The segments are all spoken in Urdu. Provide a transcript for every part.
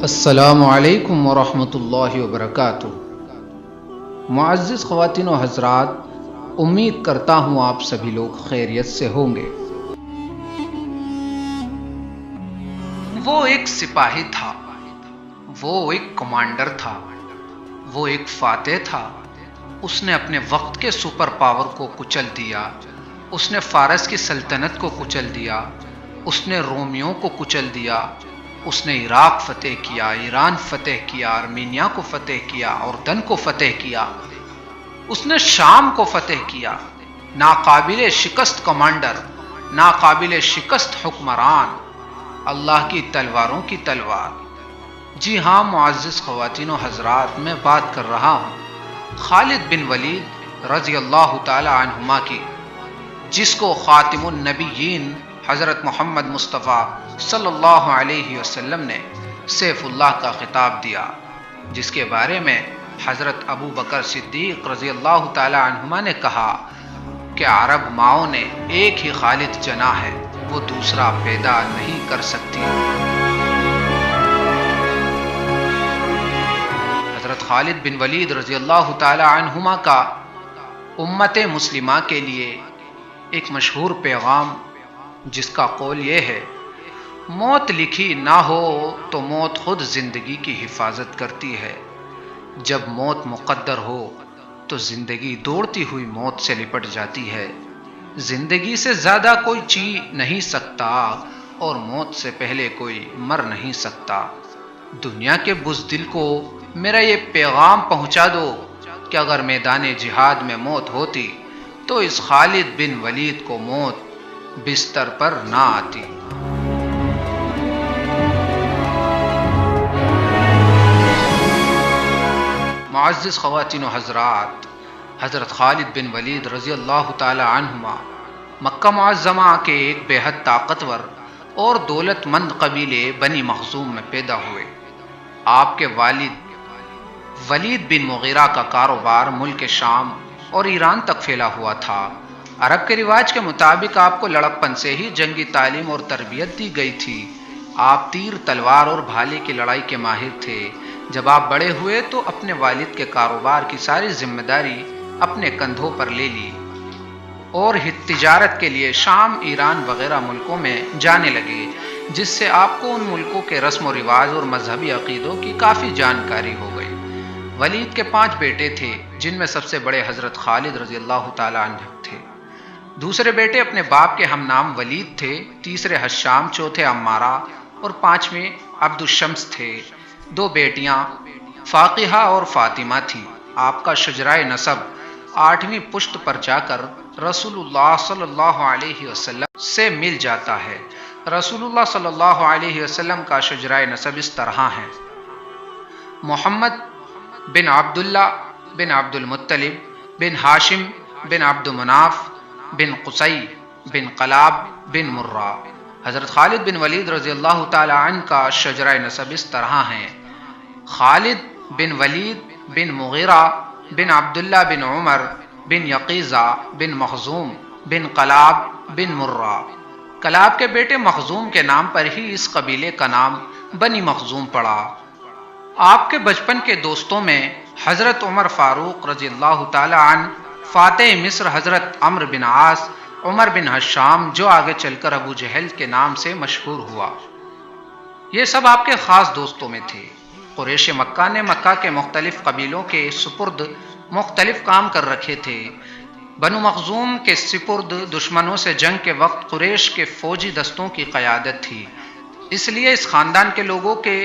السلام علیکم ورحمۃ اللہ وبرکاتہ۔ معزز خواتین و حضرات، امید کرتا ہوں آپ سبھی لوگ خیریت سے ہوں گے۔ وہ ایک سپاہی تھا، وہ ایک کمانڈر تھا، وہ ایک فاتح تھا۔ اس نے اپنے وقت کے سپر پاور کو کچل دیا، اس نے فارس کی سلطنت کو کچل دیا، اس نے رومیوں کو کچل دیا، اس نے عراق فتح کیا، ایران فتح کیا، آرمینیا کو فتح کیا، اردن کو فتح کیا، اس نے شام کو فتح کیا۔ ناقابل شکست کمانڈر، ناقابل شکست حکمران، اللہ کی تلواروں کی تلوار۔ جی ہاں معزز خواتین و حضرات، میں بات کر رہا ہوں خالد بن ولید رضی اللہ تعالی عنہما کی، جس کو خاتم النبیین حضرت محمد مصطفیٰ صلی اللہ علیہ وسلم نے سیف اللہ کا خطاب دیا، جس کے بارے میں حضرت ابو بکر صدیق رضی اللہ تعالی عنہما نے کہا کہ عرب ماؤں نے ایک ہی خالد جنا ہے، وہ دوسرا پیدا نہیں کر سکتی۔ حضرت خالد بن ولید رضی اللہ تعالی عنہما کا امت مسلمہ کے لیے ایک مشہور پیغام، جس کا قول یہ ہے: موت لکھی نہ ہو تو موت خود زندگی کی حفاظت کرتی ہے، جب موت مقدر ہو تو زندگی دوڑتی ہوئی موت سے لپٹ جاتی ہے۔ زندگی سے زیادہ کوئی جی نہیں سکتا اور موت سے پہلے کوئی مر نہیں سکتا۔ دنیا کے بزدل کو میرا یہ پیغام پہنچا دو کہ اگر میدان جہاد میں موت ہوتی تو اس خالد بن ولید کو موت بستر پر نہ آتی۔ معزز خواتین و حضرات، حضرت خالد بن ولید رضی اللہ تعالی عنہما مکہ معظمہ کے ایک بے حد طاقتور اور دولت مند قبیلے بنی مخزوم میں پیدا ہوئے۔ آپ کے والد ولید بن مغیرہ کا کاروبار ملک شام اور ایران تک پھیلا ہوا تھا۔ عرب کے رواج کے مطابق آپ کو لڑکپن سے ہی جنگی تعلیم اور تربیت دی گئی تھی۔ آپ تیر، تلوار اور بھالے کی لڑائی کے ماہر تھے۔ جب آپ بڑے ہوئے تو اپنے والد کے کاروبار کی ساری ذمہ داری اپنے کندھوں پر لے لی اور تجارت کے لیے شام، ایران وغیرہ ملکوں میں جانے لگے، جس سے آپ کو ان ملکوں کے رسم و رواج اور مذہبی عقیدوں کی کافی جانکاری ہو گئی۔ ولید کے 5 بیٹے تھے، جن میں سب سے بڑے حضرت خالد رضی اللہ تعالی عنہ تھے۔ دوسرے بیٹے اپنے باپ کے ہم نام ولید تھے، تیسرے حشام، چوتھے عمارہ اور 5ویں عبد الشمس تھے۔ 2 بیٹیاں فاقیہ اور فاطمہ تھیں۔ آپ کا شجرہ نسب 8ویں پشت پر جا کر رسول اللہ صلی اللہ علیہ وسلم سے مل جاتا ہے۔ رسول اللہ صلی اللہ علیہ وسلم کا شجرہ نسب اس طرح ہے: محمد بن عبداللہ بن عبد المطلب بن ہاشم بن عبد مناف بن قصی بن قلاب بن مرہ۔ حضرت خالد بن ولید رضی اللہ تعالی عنہ کا شجرہ نسب اس طرح ہے: خالد بن ولید بن مغیرہ بن عبداللہ بن عمر بن یقیظہ بن مخزوم بن قلاب بن مرہ۔ قلاب کے بیٹے مخزوم کے نام پر ہی اس قبیلے کا نام بنی مخزوم پڑا۔ آپ کے بچپن کے دوستوں میں حضرت عمر فاروق رضی اللہ تعالی عنہ، فاتح مصر حضرت عمرو بن عاص، عمر بن حشام، جو آگے چل کر ابو جہل کے نام سے مشہور ہوا، یہ سب آپ کے خاص دوستوں میں تھے۔ قریش مکہ نے مکہ کے مختلف قبیلوں کے سپرد مختلف کام کر رکھے تھے۔ بنو مخزوم کے سپرد دشمنوں سے جنگ کے وقت قریش کے فوجی دستوں کی قیادت تھی، اس لیے اس خاندان کے لوگوں کے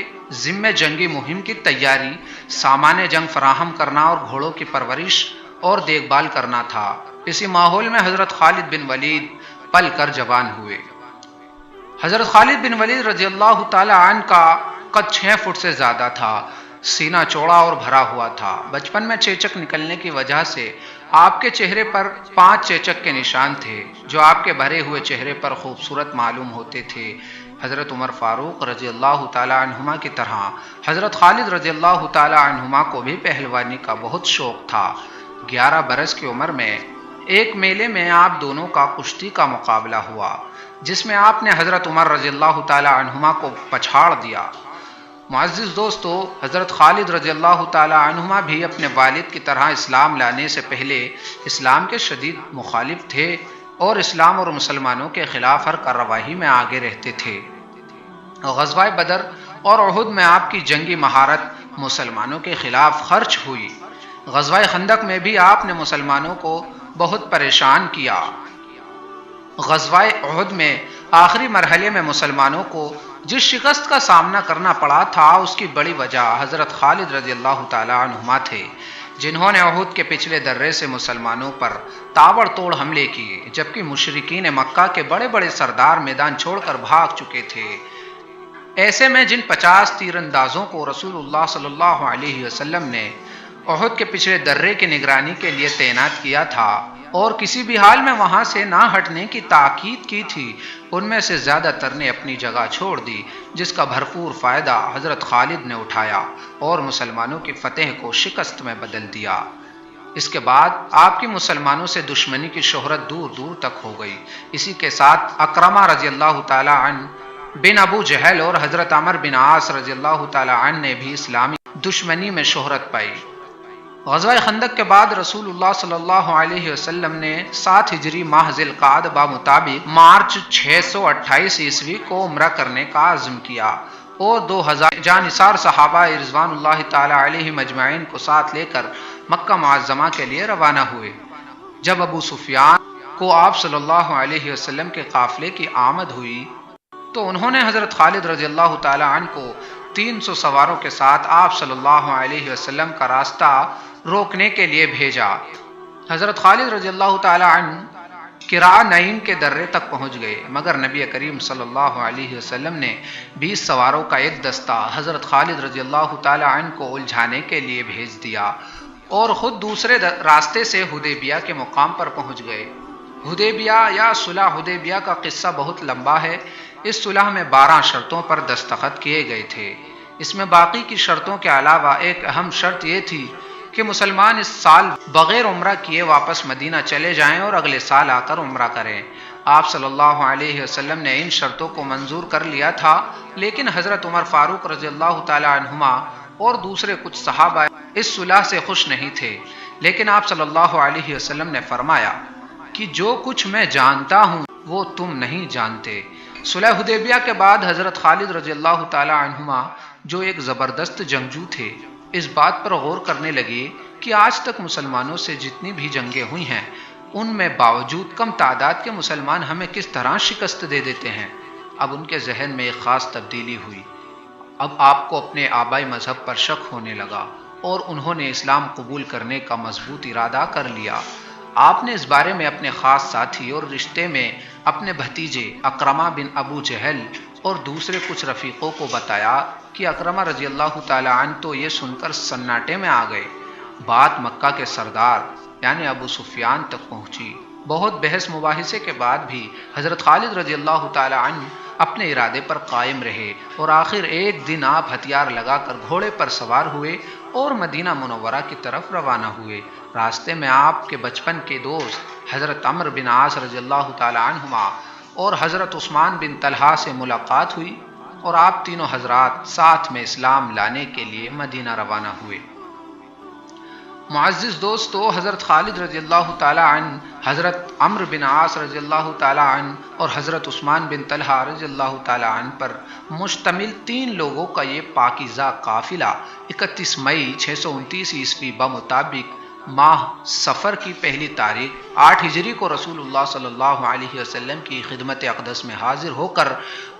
ذمہ جنگی مہم کی تیاری، سامان جنگ فراہم کرنا اور گھوڑوں کی پرورش اور دیکھ بھال کرنا تھا۔ اسی ماحول میں حضرت خالد بن ولید پل کر جوان ہوئے۔ حضرت خالد بن ولید رضی اللہ تعالی عنہ کا قد 6 فٹ سے زیادہ تھا، سینہ چوڑا اور بھرا ہوا تھا۔ بچپن میں چیچک نکلنے کی وجہ سے آپ کے چہرے پر 5 چیچک کے نشان تھے، جو آپ کے بھرے ہوئے چہرے پر خوبصورت معلوم ہوتے تھے۔ حضرت عمر فاروق رضی اللہ تعالی عنہما کی طرح حضرت خالد رضی اللہ تعالی عنہما کو بھی پہلوانی کا بہت شوق تھا۔ 11 برس کی عمر میں ایک میلے میں آپ دونوں کا کشتی کا مقابلہ ہوا، جس میں آپ نے حضرت عمر رضی اللہ تعالی عنہما کو پچھاڑ دیا معزز دوستو، حضرت خالد رضی اللہ تعالی عنہما بھی اپنے والد کی طرح اسلام لانے سے پہلے اسلام کے شدید مخالف تھے اور اسلام اور مسلمانوں کے خلاف ہر کارروائی میں آگے رہتے تھے۔ غزوہ بدر اور احد میں آپ کی جنگی مہارت مسلمانوں کے خلاف خرچ ہوئی۔ غزوہ خندق میں بھی آپ نے مسلمانوں کو بہت پریشان کیا۔ غزوہ احد میں آخری مرحلے میں مسلمانوں کو جس شکست کا سامنا کرنا پڑا تھا، اس کی بڑی وجہ حضرت خالد رضی اللہ تعالی عنہما تھے، جنہوں نے احد کے پچھلے درے سے مسلمانوں پر تابڑ توڑ حملے کیے، جبکہ مشرکین مکہ کے بڑے بڑے سردار میدان چھوڑ کر بھاگ چکے تھے۔ ایسے میں جن 50 تیر اندازوں کو رسول اللہ صلی اللہ علیہ وسلم نے احد کے پچھلے درے کی نگرانی کے لیے تعینات کیا تھا اور کسی بھی حال میں وہاں سے نہ ہٹنے کی تاکید کی تھی، ان میں سے زیادہ تر نے اپنی جگہ چھوڑ دی، جس کا بھرپور فائدہ حضرت خالد نے اٹھایا اور مسلمانوں کی فتح کو شکست میں بدل دیا۔ اس کے بعد آپ کی مسلمانوں سے دشمنی کی شہرت دور دور تک ہو گئی۔ اسی کے ساتھ اکرمہ رضی اللہ تعالی عنہ بن ابو جہل اور حضرت عمر بن عاص رضی اللہ تعالی عنہ نے بھی اسلامی دشمنی میں شہرت پائی۔ غزوہ خندق کے بعد رسول اللہ صلی اللہ علیہ وسلم نے 7 ہجری ماہ ذی القعدہ بمطابق مارچ 628 عیسوی کو عمرہ کرنے کا عزم کیا اور 2000 جانثار صحابہ رضوان اللہ تعالی علیہ مجمعین کو ساتھ لے کر مکہ معظمہ کے لیے روانہ ہوئے۔ جب ابو سفیان کو آپ صلی اللہ علیہ وسلم کے قافلے کی آمد ہوئی تو انہوں نے حضرت خالد رضی اللہ تعالی عنہ کو 300 سواروں کے ساتھ آپ صلی اللہ علیہ وسلم کا راستہ روکنے کے لیے بھیجا۔ حضرت خالد رضی اللہ تعالی عنہ قراء نعیم کے درے تک پہنچ گئے، مگر نبی کریم صلی اللہ علیہ وسلم نے 20 سواروں کا ایک دستہ حضرت خالد رضی اللہ تعالی عنہ کو الجھانے کے لیے بھیج دیا اور خود دوسرے راستے سے حدیبیہ کے مقام پر پہنچ گئے۔ حدیبیہ یا صلح حدیبیہ کا قصہ بہت لمبا ہے۔ اس صلح میں 12 شرطوں پر دستخط کیے گئے تھے۔ اس میں باقی کی شرطوں کے علاوہ ایک اہم شرط یہ تھی کہ مسلمان اس سال بغیر عمرہ کیے واپس مدینہ چلے جائیں اور اگلے سال آ کر عمرہ کریں۔ آپ صلی اللہ علیہ وسلم نے ان شرطوں کو منظور کر لیا تھا، لیکن حضرت عمر فاروق رضی اللہ تعالی عنہما اور دوسرے کچھ صحابہ اس صلح سے خوش نہیں تھے، لیکن آپ صلی اللہ علیہ وسلم نے فرمایا کہ جو کچھ میں جانتا ہوں وہ تم نہیں جانتے۔ صلح حدیبیہ کے بعد حضرت خالد رضی اللہ تعالی عنہما، جو ایک زبردست جنگجو تھے، اس بات پر غور کرنے لگے کہ آج تک مسلمانوں سے جتنی بھی جنگیں ہوئی ہیں، ان میں باوجود کم تعداد کے مسلمان ہمیں کس طرح شکست دے دیتے ہیں۔ اب ان کے ذہن میں ایک خاص تبدیلی ہوئی۔ اب آپ کو اپنے آبائی مذہب پر شک ہونے لگا اور انہوں نے اسلام قبول کرنے کا مضبوط ارادہ کر لیا۔ آپ نے اس بارے میں اپنے خاص ساتھی اور رشتے میں اپنے بھتیجے اکرمہ بن ابو جہل اور دوسرے کچھ رفیقوں کو بتایا کہ اکرمہ رضی اللہ تعالی عنہ تو یہ سن کر سناٹے میں آ گئے۔ بات مکہ کے سردار یعنی ابو سفیان تک پہنچی۔ بہت بحث مباحثے کے بعد بھی حضرت خالد رضی اللہ تعالی عنہ اپنے ارادے پر قائم رہے اور آخر ایک دن آپ ہتھیار لگا کر گھوڑے پر سوار ہوئے اور مدینہ منورہ کی طرف روانہ ہوئے۔ راستے میں آپ کے بچپن کے دوست حضرت عمر بن عاص رضی اللہ تعالی عنہما اور حضرت عثمان بن طلحہ سے ملاقات ہوئی اور آپ تینوں حضرات ساتھ میں اسلام لانے کے لیے مدینہ روانہ ہوئے۔ معزز دوستو، حضرت خالد رضی اللہ تعالی عنہ، حضرت عمر بن عاص رضی اللہ تعالی عنہ اور حضرت عثمان بن طلحہ رضی اللہ تعالی عنہ پر مشتمل 3 لوگوں کا یہ پاکیزہ قافلہ 31 مئی 629 عیسوی بمطابق ماہ سفر کی پہلی تاریخ 8 ہجری کو رسول اللہ صلی اللہ علیہ وسلم کی خدمت اقدس میں حاضر ہو کر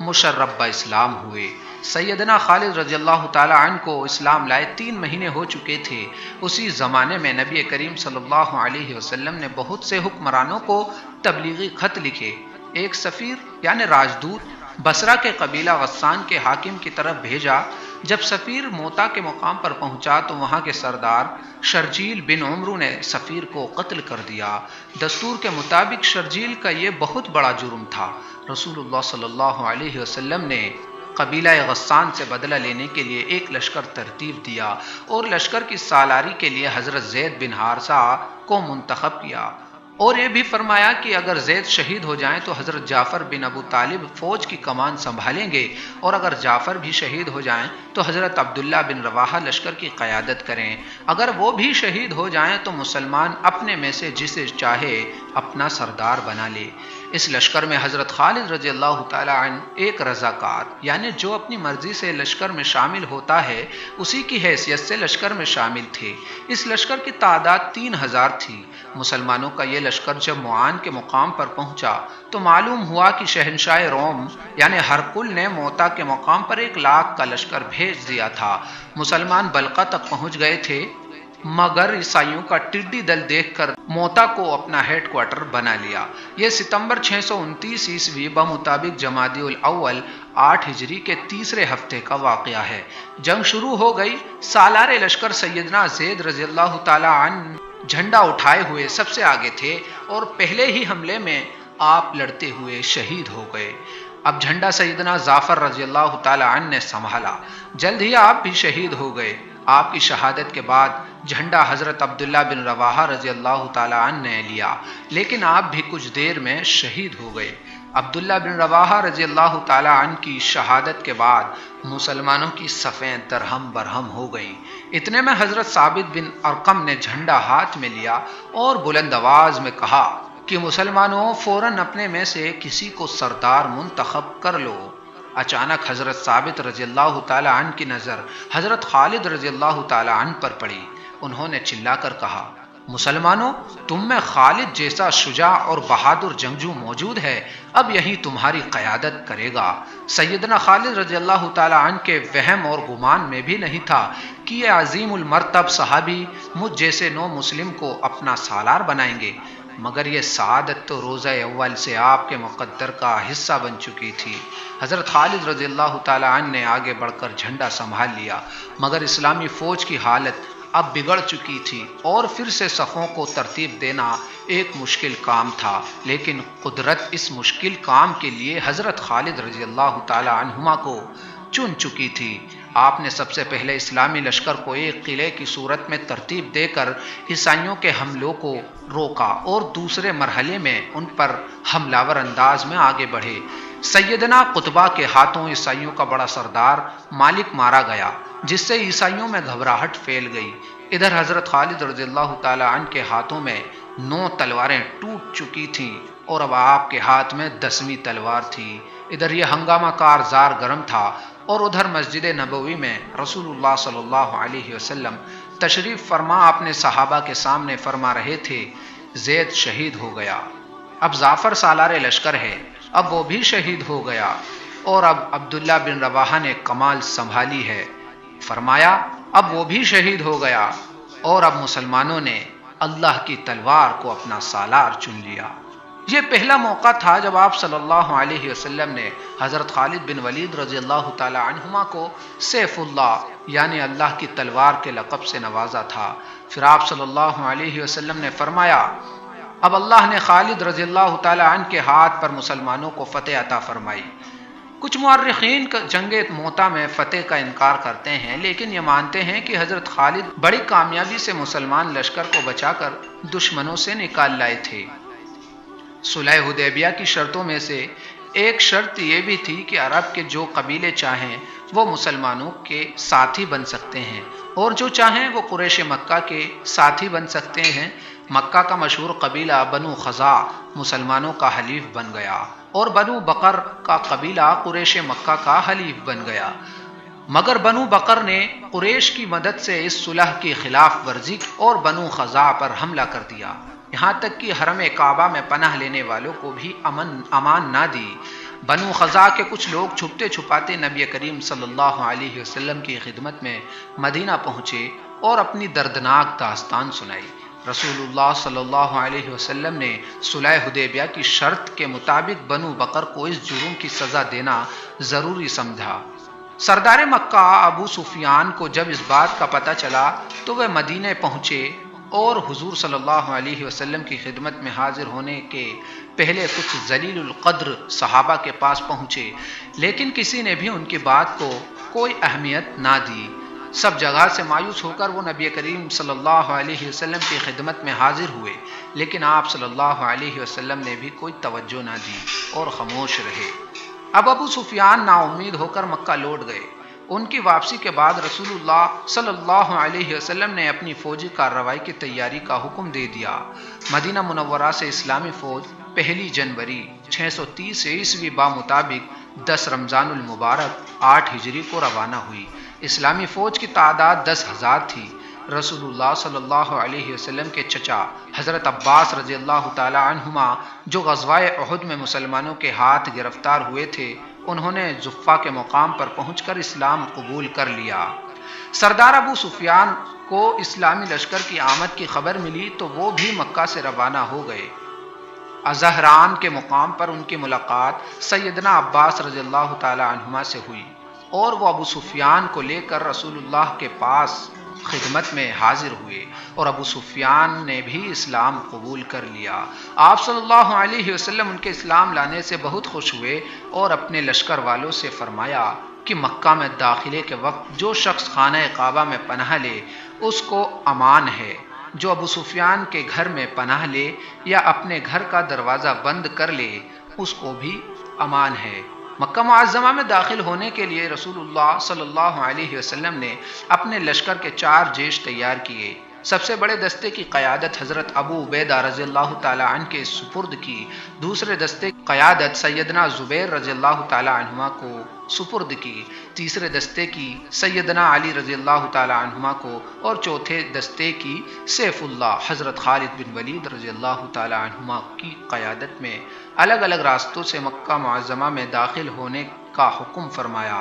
مشرف اسلام ہوئے۔ سیدنا خالد رضی اللہ تعالی عنہ کو اسلام لائے 3 مہینے ہو چکے تھے۔ اسی زمانے میں نبی کریم صلی اللہ علیہ وسلم نے بہت سے حکمرانوں کو تبلیغی خط لکھے۔ ایک سفیر یعنی راجدوت بصرہ کے قبیلہ غسان کے حاکم کی طرف بھیجا۔ جب سفیر موتا کے مقام پر پہنچا تو وہاں کے سردار شرجیل بن عمرو نے سفیر کو قتل کر دیا۔ دستور کے مطابق شرجیل کا یہ بہت بڑا جرم تھا۔ رسول اللہ صلی اللہ علیہ وسلم نے قبیلہ غسان سے بدلہ لینے کے لیے ایک لشکر ترتیب دیا اور لشکر کی سالاری کے لیے حضرت زید بن حارثہ کو منتخب کیا۔ اور یہ بھی فرمایا کہ اگر زید شہید ہو جائیں تو حضرت جعفر بن ابو طالب فوج کی کمان سنبھالیں گے، اور اگر جعفر بھی شہید ہو جائیں تو حضرت عبداللہ بن رواحہ لشکر کی قیادت کریں، اگر وہ بھی شہید ہو جائیں تو مسلمان اپنے میں سے جسے چاہے اپنا سردار بنا لے۔ اس لشکر میں حضرت خالد رضی اللہ تعالی عنہ ایک رضاکار، یعنی جو اپنی مرضی سے لشکر میں شامل ہوتا ہے اسی کی حیثیت سے لشکر میں شامل تھے۔ اس لشکر کی تعداد 3000 تھی۔ مسلمانوں کا یہ لشکر جب معان کے مقام پر پہنچا تو معلوم ہوا کہ شہنشاہ روم یعنی ہرقل نے موتا کے مقام پر 1,00,000 کا لشکر بھیج دیا تھا۔ مسلمان بلقا تک پہنچ گئے تھے، مگر عیسائیوں کا ٹڈی دل دیکھ کر موتا کو اپنا ہیڈ کوارٹر بنا لیا۔ یہ ستمبر 629 عیسوی بمطابق جمادی الاول 8 ہجری کے تیسرے ہفتے کا واقعہ ہے۔ جنگ شروع ہو گئی۔ سالار لشکر سیدنا زید رضی اللہ تعالی عنہ جھنڈا اٹھائے ہوئے سب سے آگے تھے اور پہلے ہی حملے میں آپ لڑتے ہوئے شہید ہو گئے۔ اب جھنڈا سیدنا جعفر رضی اللہ تعالی عنہ نے سنبھالا، جلد ہی آپ بھی شہید ہو گئے۔ آپ کی شہادت کے بعد جھنڈا حضرت عبداللہ بن رواحہ رضی اللہ تعالی عنہ نے لیا، لیکن آپ بھی کچھ دیر میں شہید ہو گئے۔ عبداللہ بن رواحہ رضی اللہ تعالی عنہ کی شہادت کے بعد مسلمانوں کی صفیں درہم برہم ہو گئیں۔ اتنے میں حضرت ثابت بن ارقم نے جھنڈا ہاتھ میں لیا اور بلند آواز میں کہا کہ مسلمانوں فوراً اپنے میں سے کسی کو سردار منتخب کر لو۔ اچانک حضرت ثابت رضی اللہ تعالی عنہ کی نظر حضرت خالد رضی اللہ تعالی عنہ پر پڑی۔ انہوں نے چلا کر کہا، مسلمانوں تم میں خالد جیسا شجاع اور بہادر جنگجو موجود ہے، اب یہی تمہاری قیادت کرے گا۔ سیدنا خالد رضی اللہ تعالی عنہ کے وہم اور گمان میں بھی نہیں تھا کہ یہ عظیم المرتب صحابی مجھ جیسے نو مسلم کو اپنا سالار بنائیں گے، مگر یہ سعادت تو روزہ اول سے آپ کے مقدر کا حصہ بن چکی تھی۔ حضرت خالد رضی اللہ تعالی عنہ نے آگے بڑھ کر جھنڈا سنبھال لیا، مگر اسلامی فوج کی حالت اب بگڑ چکی تھی اور پھر سے صفوں کو ترتیب دینا ایک مشکل کام تھا، لیکن قدرت اس مشکل کام کے لیے حضرت خالد رضی اللہ تعالی عنہما کو چن چکی تھی۔ آپ نے سب سے پہلے اسلامی لشکر کو ایک قلعے کی صورت میں ترتیب دے کر عیسائیوں کے حملوں کو روکا اور دوسرے مرحلے میں ان پر حملہ ور انداز میں آگے بڑھے۔ سیدنا قطبہ کے ہاتھوں عیسائیوں کا بڑا سردار مالک مارا گیا، جس سے عیسائیوں میں گھبراہٹ پھیل گئی۔ ادھر حضرت خالد رضی اللہ تعالی عنہ کے ہاتھوں میں 9 تلواریں ٹوٹ چکی تھیں اور اب آپ کے ہاتھ میں 10ویں تلوار تھی۔ ادھر یہ ہنگامہ کار زار گرم تھا اور ادھر مسجد نبوی میں رسول اللہ صلی اللہ علیہ وسلم تشریف فرما اپنے صحابہ کے سامنے فرما رہے تھے، زید شہید ہو گیا، اب جعفر سالار لشکر ہے، اب وہ بھی شہید ہو گیا، اور اب عبداللہ بن رواحہ نے کمال سنبھالی ہے۔ فرمایا اب وہ بھی شہید ہو گیا اور اب مسلمانوں نے اللہ کی تلوار کو اپنا سالار چن لیا۔ یہ پہلا موقع تھا جب آپ صلی اللہ علیہ وسلم نے حضرت خالد بن ولید رضی اللہ تعالی عنہما کو سیف اللہ یعنی اللہ کی تلوار کے لقب سے نوازا تھا۔ پھر آپ صلی اللہ علیہ وسلم نے فرمایا اب اللہ نے خالد رضی اللہ تعالی عنہ کے ہاتھ پر مسلمانوں کو فتح عطا فرمائی۔ کچھ مورخین جنگ موتا میں فتح کا انکار کرتے ہیں، لیکن یہ مانتے ہیں کہ حضرت خالد بڑی کامیابی سے مسلمان لشکر کو بچا کر دشمنوں سے نکال لائے تھے۔ صلح حدیبیہ کی شرطوں میں سے ایک شرط یہ بھی تھی کہ عرب کے جو قبیلے چاہیں وہ مسلمانوں کے ساتھی بن سکتے ہیں اور جو چاہیں وہ قریش مکہ کے ساتھی بن سکتے ہیں۔ مکہ کا مشہور قبیلہ بنو خزاع مسلمانوں کا حلیف بن گیا اور بنو بکر کا قبیلہ قریش مکہ کا حلیف بن گیا، مگر بنو بکر نے قریش کی مدد سے اس صلح کی خلاف ورزی کی اور بنو خزاع پر حملہ کر دیا، یہاں تک کہ حرم کعبہ میں پناہ لینے والوں کو بھی امان نہ دی۔ بنو خزاع کے کچھ لوگ چھپتے چھپاتے نبی کریم صلی اللہ علیہ وسلم کی خدمت میں مدینہ پہنچے اور اپنی دردناک داستان سنائی۔ رسول اللہ صلی اللہ علیہ وسلم نے صلح حدیبیہ کی شرط کے مطابق بنو بکر کو اس جرم کی سزا دینا ضروری سمجھا۔ سردار مکہ ابو سفیان کو جب اس بات کا پتہ چلا تو وہ مدینہ پہنچے اور حضور صلی اللہ علیہ وسلم کی خدمت میں حاضر ہونے کے پہلے کچھ ذلیل القدر صحابہ کے پاس پہنچے، لیکن کسی نے بھی ان کی بات کو کوئی اہمیت نہ دی۔ سب جگہ سے مایوس ہو کر وہ نبی کریم صلی اللہ علیہ وسلم کی خدمت میں حاضر ہوئے، لیکن آپ صلی اللہ علیہ وسلم نے بھی کوئی توجہ نہ دی اور خاموش رہے۔ اب ابو سفیان نا امید ہو کر مکہ لوٹ گئے۔ ان کی واپسی کے بعد رسول اللہ صلی اللہ علیہ وسلم نے اپنی فوجی کارروائی کی تیاری کا حکم دے دیا۔ مدینہ منورہ سے اسلامی فوج 1 جنوری 630 عیسوی بمطابق 10 رمضان المبارک 8 ہجری کو روانہ ہوئی۔ اسلامی فوج کی تعداد 10,000 تھی۔ رسول اللہ صلی اللہ علیہ وسلم کے چچا حضرت عباس رضی اللہ تعالی عنہما جو غزوہ احد میں مسلمانوں کے ہاتھ گرفتار ہوئے تھے، انہوں نے جفہ کے مقام پر پہنچ کر اسلام قبول کر لیا۔ سردار ابو سفیان کو اسلامی لشکر کی آمد کی خبر ملی تو وہ بھی مکہ سے روانہ ہو گئے۔ زہران کے مقام پر ان کی ملاقات سیدنا عباس رضی اللہ تعالی عنہما سے ہوئی اور وہ ابو سفیان کو لے کر رسول اللہ کے پاس خدمت میں حاضر ہوئے اور ابو سفیان نے بھی اسلام قبول کر لیا۔ آپ صلی اللہ علیہ وسلم ان کے اسلام لانے سے بہت خوش ہوئے اور اپنے لشکر والوں سے فرمایا کہ مکہ میں داخلے کے وقت جو شخص خانہ کعبہ میں پناہ لے اس کو امان ہے، جو ابو سفیان کے گھر میں پناہ لے یا اپنے گھر کا دروازہ بند کر لے اس کو بھی امان ہے۔ مکہ معظمہ میں داخل ہونے کے لیے رسول اللہ صلی اللہ علیہ وسلم نے اپنے لشکر کے 4 جیش تیار کیے۔ سب سے بڑے دستے کی قیادت حضرت ابو عبیدہ رضی اللہ تعالی عنہ کے سپرد کی، دوسرے دستے کی قیادت سیدنا زبیر رضی اللہ تعالی عنہما کو سپرد کی، تیسرے دستے کی سیدنا علی رضی اللہ تعالی عنہما کو اور چوتھے دستے کی سیف اللہ حضرت خالد بن ولید رضی اللہ تعالی عنہما کی قیادت میں الگ الگ راستوں سے مکہ معظمہ میں داخل ہونے کا حکم فرمایا۔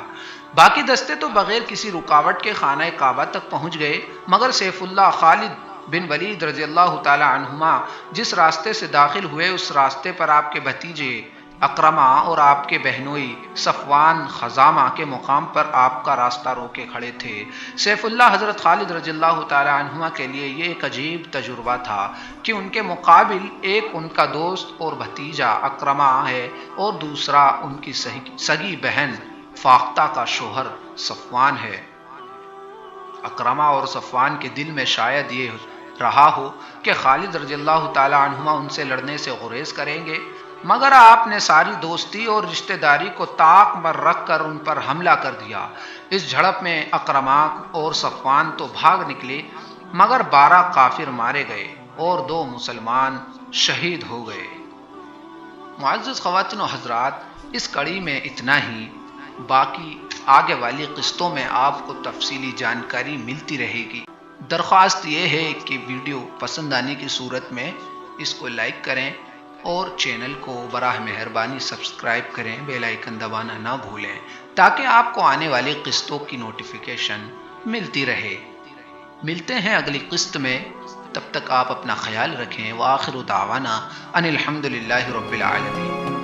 باقی دستے تو بغیر کسی رکاوٹ کے خانہ کعبہ تک پہنچ گئے، مگر سیف اللہ خالد بن ولید رضی اللہ تعالی عنہما جس راستے سے داخل ہوئے اس راستے پر آپ کے بھتیجے اکرمہ اور آپ کے بہنوئی صفوان خزامہ کے مقام پر آپ کا راستہ روکے کھڑے تھے۔ سیف اللہ حضرت خالد رضی اللہ تعالی عنہما کے لیے یہ ایک عجیب تجربہ تھا کہ ان کے مقابل ایک ان کا دوست اور بھتیجا اکرمہ ہے اور دوسرا ان کی سگی بہن فاختہ کا شوہر صفوان ہے۔ اکرمہ اور صفوان کے دل میں شاید یہ رہا ہو کہ خالد رضی اللہ تعالی عنہما ان سے لڑنے سے گریز کریں گے، مگر آپ نے ساری دوستی اور رشتہ داری کو طاق پر رکھ کر ان پر حملہ کر دیا۔ اس جھڑپ میں اکرمہ اور صفوان تو بھاگ نکلے، مگر 12 کافر مارے گئے اور 2 مسلمان شہید ہو گئے۔ معزز خواتین و حضرات، اس کڑی میں اتنا ہی، باقی آگے والی قسطوں میں آپ کو تفصیلی جانکاری ملتی رہے گی۔ درخواست یہ ہے کہ ویڈیو پسند آنے کی صورت میں اس کو لائک کریں اور چینل کو براہ مہربانی سبسکرائب کریں، بیل آئیکن دبانا نہ بھولیں تاکہ آپ کو آنے والی قسطوں کی نوٹیفیکیشن ملتی رہے۔ ملتے ہیں اگلی قسط میں، تب تک آپ اپنا خیال رکھیں۔ وآخر دعوانا ان الحمد للہ رب العالمین۔